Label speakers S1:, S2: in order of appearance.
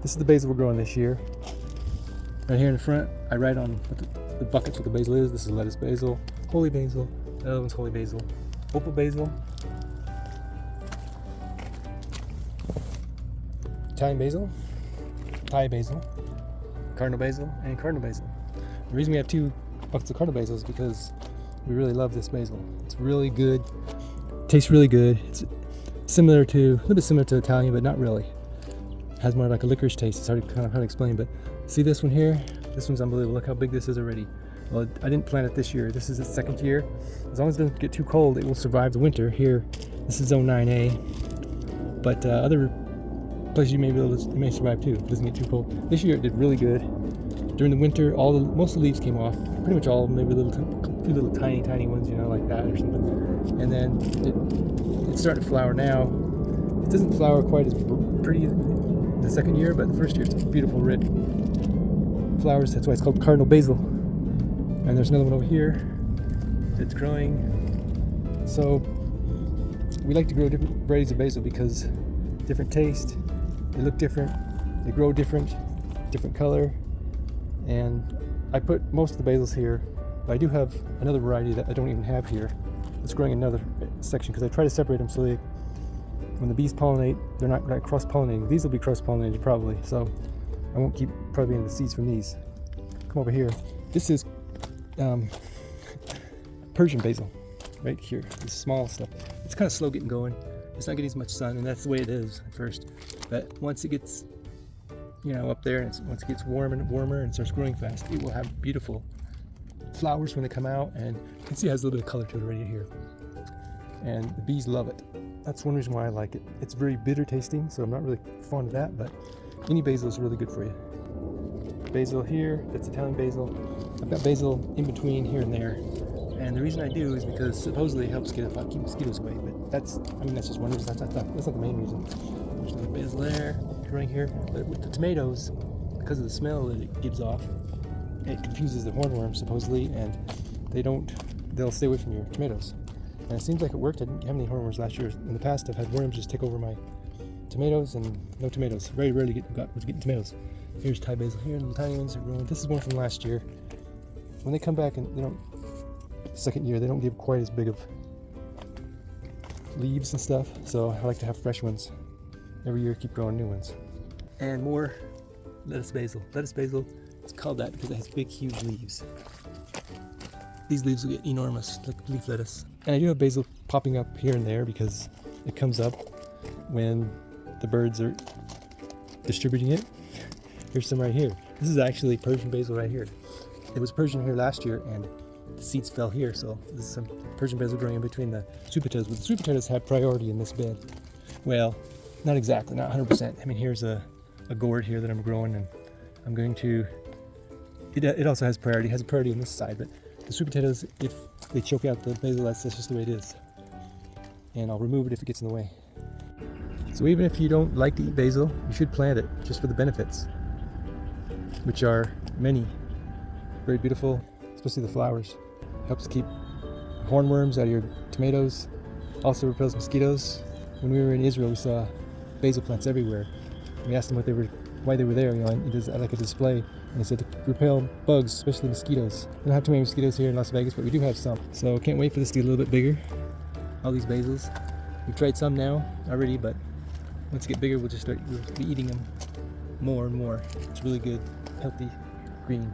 S1: This is the basil we're growing this year. Right here in the front, I write on the buckets what the basil is. This is lettuce basil, holy basil, the other one's holy basil, opal basil, Italian basil, Thai basil, cardinal basil, and cardinal basil. The reason we have 2 buckets of cardinal basil is because we really love this basil. It's really good, tastes really good. It's similar to, a little bit similar to Italian, but not really. It has more like a licorice taste. It's hard to explain, but see this one here? This one's unbelievable. Look how big this is already. Well, I didn't plant it this year. This is its 2nd year. As long as it doesn't get too cold, it will survive the winter. Here, this is zone 9A, but other places you may survive too if it doesn't get too cold. This year it did really good. During the winter, most of the leaves came off. Pretty much all, maybe a few little tiny ones, you know, like that or something. And then it's starting to flower now. It doesn't flower quite as pretty the 2nd year, but the 1st year it's beautiful red flowers. That's why it's called cardinal basil. And there's another one over here that's growing. So we like to grow different varieties of basil because different taste, they look different, they grow different color. And I put most of the basils here, but I do have another variety that I don't even have here. It's growing in another section because I try to separate them so when the bees pollinate, they're not cross-pollinating. These will be cross-pollinated probably, so I won't keep probably in the seeds from these. Come over here. This is Persian basil, right here. This small stuff. It's kind of slow getting going. It's not getting as much sun, and that's the way it is at first. But once it gets, you know, up there, and once it gets warmer and starts growing fast, it will have beautiful flowers when they come out, and you can see it has a little bit of color to it right here. And the bees love it. That's one reason why I like it. It's very bitter tasting, so I'm not really fond of that, but any basil is really good for you. Basil here, that's Italian basil. I've got basil in between here and there. And the reason I do is because supposedly it helps keep mosquitoes away, but that's just one reason. That's not the main reason. There's another basil there, growing here. But with the tomatoes, because of the smell that it gives off, it confuses the hornworms supposedly, and they'll stay away from your tomatoes. And it seems like it worked. I didn't have any hornworms last year. In the past, I've had worms just take over my tomatoes, and no tomatoes. Very rarely was getting tomatoes. Here's Thai basil here, little tiny ones are growing. This is one from last year. When they come back and 2nd year, they don't give quite as big of leaves and stuff. So I like to have fresh ones. Every year, keep growing new ones. And more lettuce basil. Lettuce basil, it's called that because it has big, huge leaves. These leaves will get enormous, like leaf lettuce. And I do have basil popping up here and there because it comes up when the birds are distributing it. Here's some right here. This is actually Persian basil right here. It was Persian here last year, and the seeds fell here, so this is some Persian basil growing in between the sweet potatoes. But the sweet potatoes have priority in this bed. Well, not exactly, not 100%. I mean, here's a gourd here that I'm growing, and I'm going to, it also has priority. It has a priority on this side, but the sweet potatoes, if they choke out the basil, that's just the way it is. And I'll remove it if it gets in the way. So even if you don't like to eat basil, you should plant it just for the benefits, which are many. Very beautiful, especially the flowers. Helps keep hornworms out of your tomatoes. Also repels mosquitoes. When we were in Israel, we saw basil plants everywhere. We asked them why they were there. It is like a display, and they said to repel bugs, especially mosquitoes. We don't have too many mosquitoes here in Las Vegas, but we do have some. So can't wait for this to get a little bit bigger. All these basils. We've tried some now already, but once they get bigger, we'll be eating them more and more. It's really good, healthy, green.